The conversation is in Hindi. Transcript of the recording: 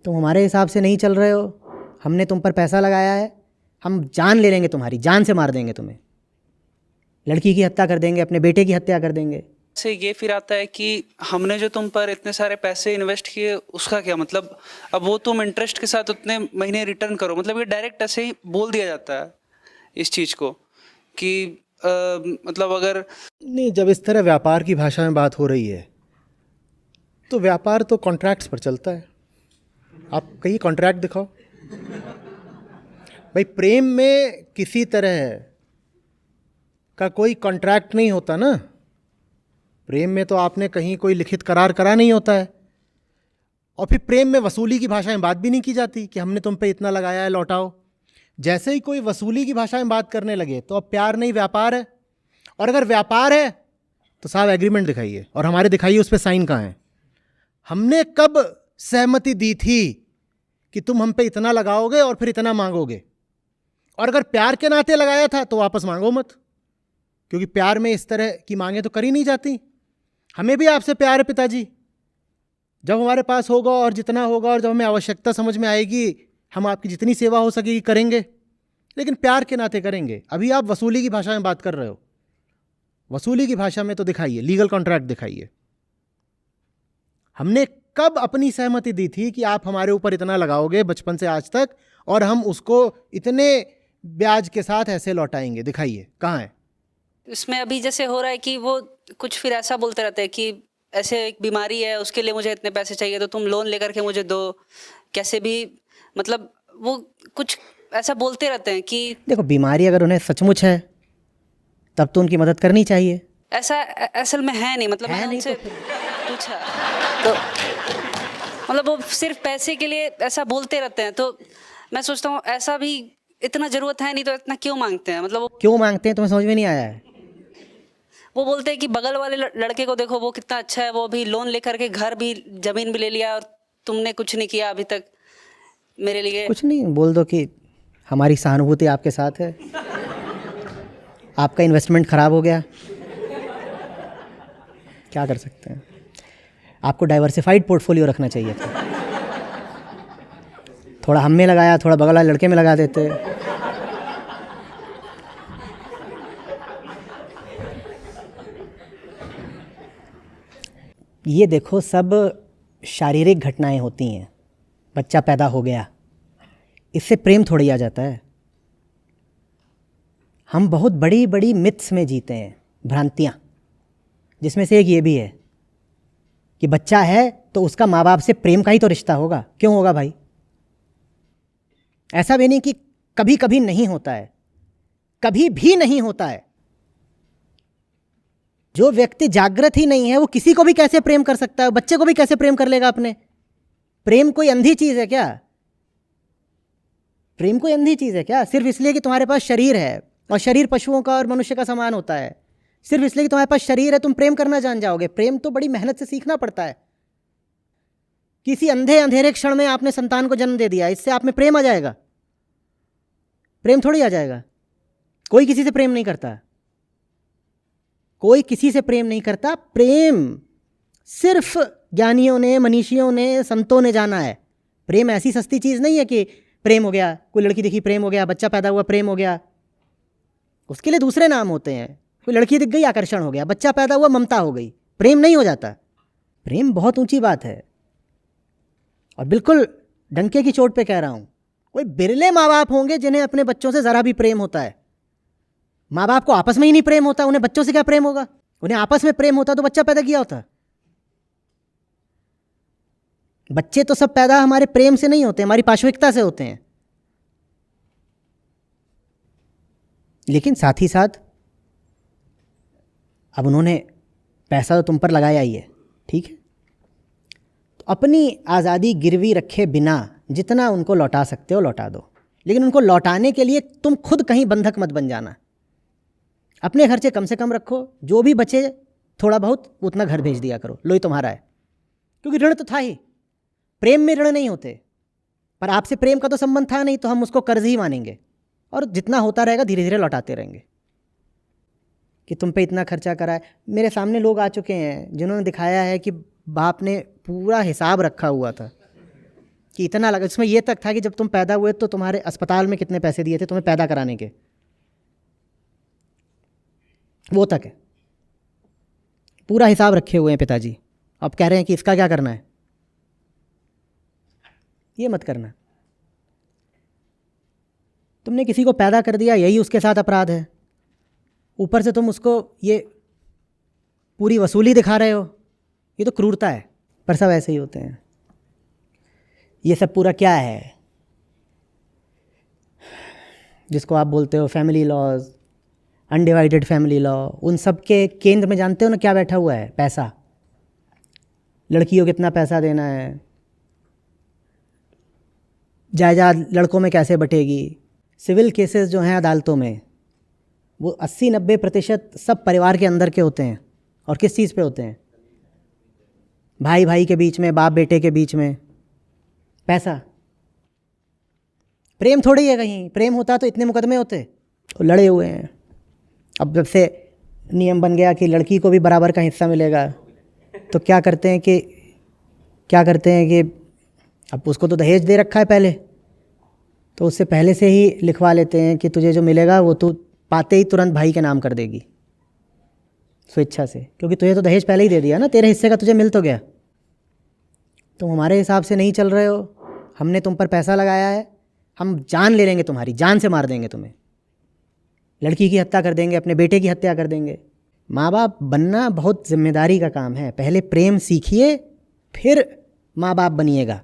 तुम हमारे हिसाब से नहीं चल रहे हो, हमने तुम पर पैसा लगाया है, हम जान ले लेंगे, तुम्हारी जान से मार देंगे तुम्हें, लड़की की हत्या कर देंगे, अपने बेटे की हत्या कर देंगे। से ये फिर आता है कि हमने जो तुम पर इतने सारे पैसे इन्वेस्ट किए उसका क्या मतलब, अब वो तुम इंटरेस्ट के साथ उतने महीने रिटर्न करो, मतलब ये डायरेक्ट ऐसे ही बोल दिया जाता है इस चीज़ को कि मतलब अगर नहीं, जब इस तरह व्यापार की भाषा में बात हो रही है तो व्यापार तो कॉन्ट्रैक्ट्स पर चलता है। आप कहीं कॉन्ट्रैक्ट दिखाओ भाई। प्रेम में किसी तरह का कोई कॉन्ट्रैक्ट नहीं होता ना। प्रेम में तो आपने कहीं कोई लिखित करार करा नहीं होता है। और फिर प्रेम में वसूली की भाषा में बात भी नहीं की जाती कि हमने तुम पे इतना लगाया है, लौटाओ। जैसे ही कोई वसूली की भाषा में बात करने लगे तो अब प्यार नहीं व्यापार है। और अगर व्यापार है तो साहब एग्रीमेंट दिखाइए, और हमारे दिखाइए उस पर साइन कहाँ है। हमने कब सहमति दी थी कि तुम हम पे इतना लगाओगे और फिर इतना मांगोगे? और अगर प्यार के नाते लगाया था तो वापस मांगो मत, क्योंकि प्यार में इस तरह की मांगे तो करी नहीं जाती। हमें भी आपसे प्यार है पिताजी, जब हमारे पास होगा और जितना होगा और जब हमें आवश्यकता समझ में आएगी हम आपकी जितनी सेवा हो सकेगी करेंगे, लेकिन प्यार के नाते करेंगे। अभी आप वसूली की भाषा में बात कर रहे हो। वसूली की भाषा में तो दिखाइए, लीगल कॉन्ट्रैक्ट दिखाइए। हमने कब अपनी सहमति दी थी कि आप हमारे ऊपर इतना लगाओगे बचपन से आज तक और हम उसको इतने ब्याज के साथ ऐसे लौटाएंगे? दिखाइए, कहाँ है? इसमें अभी जैसे हो रहा है कि वो कुछ फिर ऐसा बोलते रहते हैं कि ऐसे एक बीमारी है उसके लिए मुझे इतने पैसे चाहिए तो तुम लोन लेकर के मुझे दो, कैसे भी, मतलब वो कुछ ऐसा बोलते रहते हैं कि देखो, बीमारी अगर उन्हें सचमुच है तब तो उनकी मदद करनी चाहिए। ऐसा असल में है नहीं, मतलब है मैंने नहीं उनसे तो पूछा तो मतलब वो सिर्फ पैसे के लिए ऐसा बोलते रहते हैं। तो मैं सोचता हूँ ऐसा भी इतना जरूरत है नहीं तो इतना क्यों मांगते हैं? मतलब क्यों मांगते हैं तुम्हें समझ में नहीं आया है? वो बोलते हैं कि बगल वाले लड़के को देखो वो कितना अच्छा है, वो भी लोन लेकर के घर भी जमीन भी ले लिया और तुमने कुछ नहीं किया अभी तक मेरे लिए। कुछ नहीं, बोल दो कि हमारी सहानुभूति आपके साथ है, आपका इन्वेस्टमेंट खराब हो गया, क्या कर सकते हैं। आपको डाइवर्सिफाइड पोर्टफोलियो रखना चाहिए था। थोड़ा हम में लगाया, थोड़ा बगल वाले लड़के में लगा देते। ये देखो, सब शारीरिक घटनाएं होती हैं। बच्चा पैदा हो गया, इससे प्रेम थोड़ी आ जाता है। हम बहुत बड़ी बड़ी मिथ्स में जीते हैं, भ्रांतियाँ, जिसमें से एक ये भी है कि बच्चा है तो उसका माँ बाप से प्रेम का ही तो रिश्ता होगा। क्यों होगा भाई? ऐसा भी नहीं कि कभी कभी नहीं होता है, कभी भी नहीं होता है। जो व्यक्ति जागृत ही नहीं है वो किसी को भी कैसे प्रेम कर सकता है? बच्चे को भी कैसे प्रेम कर लेगा अपने? प्रेम कोई अंधी चीज है क्या? प्रेम कोई अंधी चीज है क्या? सिर्फ इसलिए कि तुम्हारे पास शरीर है, और शरीर पशुओं का और मनुष्य का समान होता है, सिर्फ इसलिए कि तुम्हारे पास शरीर है तुम प्रेम करना जान जाओगे? प्रेम तो बड़ी मेहनत से सीखना पड़ता है। किसी अंधे अंधेरे क्षण में आपने संतान को जन्म दे दिया, इससे आप में प्रेम आ जाएगा? प्रेम थोड़ी आ जाएगा। कोई किसी से प्रेम नहीं करता, कोई किसी से प्रेम नहीं करता। प्रेम सिर्फ ज्ञानियों ने, मनीषियों ने, संतों ने जाना है। प्रेम ऐसी सस्ती चीज नहीं है कि प्रेम हो गया, कोई लड़की दिखी प्रेम हो गया, बच्चा पैदा हुआ प्रेम हो गया। उसके लिए दूसरे नाम होते हैं। कोई लड़की दिख गई आकर्षण हो गया, बच्चा पैदा हुआ ममता हो गई, प्रेम नहीं हो जाता। प्रेम बहुत ऊंची बात है। और बिल्कुल डंके की चोट पे कह रहा हूं, कोई बिरले माँ बाप होंगे जिन्हें अपने बच्चों से जरा भी प्रेम होता है। माँ बाप को आपस में ही नहीं प्रेम होता, उन्हें बच्चों से क्या प्रेम होगा? उन्हें आपस में प्रेम होता तो बच्चा पैदा किया होता। बच्चे तो सब पैदा हमारे प्रेम से नहीं होते, हमारी पाशविकता से होते हैं। लेकिन साथ ही साथ अब उन्होंने पैसा तो तुम पर लगाया ही है, ठीक है, तो अपनी आज़ादी गिरवी रखे बिना जितना उनको लौटा सकते हो लौटा दो। लेकिन उनको लौटाने के लिए तुम खुद कहीं बंधक मत बन जाना। अपने खर्चे कम से कम रखो, जो भी बचे थोड़ा बहुत उतना घर भेज दिया करो, लो ही तुम्हारा है। क्योंकि ऋण तो था ही, प्रेम में ऋण नहीं होते। पर आपसे प्रेम का तो संबंध था नहीं, तो हम उसको कर्ज ही मानेंगे और जितना होता रहेगा धीरे धीरे लौटाते रहेंगे। कि तुम पे इतना खर्चा करा है। मेरे सामने लोग आ चुके हैं जिन्होंने दिखाया है कि बाप ने पूरा हिसाब रखा हुआ था कि इतना लगा, इसमें ये तक था कि जब तुम पैदा हुए तो तुम्हारे अस्पताल में कितने पैसे दिए थे तुम्हें पैदा कराने के, वो तक है। पूरा हिसाब रखे हुए हैं पिताजी। अब कह रहे हैं कि इसका क्या करना है, ये मत करना। तुमने किसी को पैदा कर दिया, यही उसके साथ अपराध है। ऊपर से तुम उसको ये पूरी वसूली दिखा रहे हो, ये तो क्रूरता है। पर सब ऐसे ही होते हैं। ये सब पूरा क्या है जिसको आप बोलते हो family laws, undivided family law, उन सब के केंद्र में जानते हो ना क्या बैठा हुआ है? पैसा। लड़कियों को कितना पैसा देना है, जायदाद लड़कों में कैसे बटेगी। सिविल केसेस जो हैं अदालतों में वो 80-90% सब परिवार के अंदर के होते हैं। और किस चीज़ पे होते हैं? भाई भाई के बीच में, बाप बेटे के बीच में। पैसा। प्रेम थोड़ी है कहीं, प्रेम होता तो इतने मुकदमे होते। तो लड़े हुए हैं। अब जब से नियम बन गया कि लड़की को भी बराबर का हिस्सा मिलेगा, तो क्या करते हैं कि अब उसको तो दहेज दे रखा है पहले, तो उससे पहले से ही लिखवा लेते हैं कि तुझे जो मिलेगा वो तू पाते ही तुरंत भाई के नाम कर देगी स्वेच्छा से, क्योंकि तुझे तो दहेज पहले ही दे दिया ना, तेरे हिस्से का तुझे मिल तो गया। तुम हमारे हिसाब से नहीं चल रहे हो, हमने तुम पर पैसा लगाया है, हम जान ले लेंगे तुम्हारी, जान से मार देंगे तुम्हें, लड़की की हत्या कर देंगे, अपने बेटे की हत्या कर देंगे। माँ बाप बनना बहुत जिम्मेदारी का काम है। पहले प्रेम सीखिए, फिर माँ बाप बनिएगा।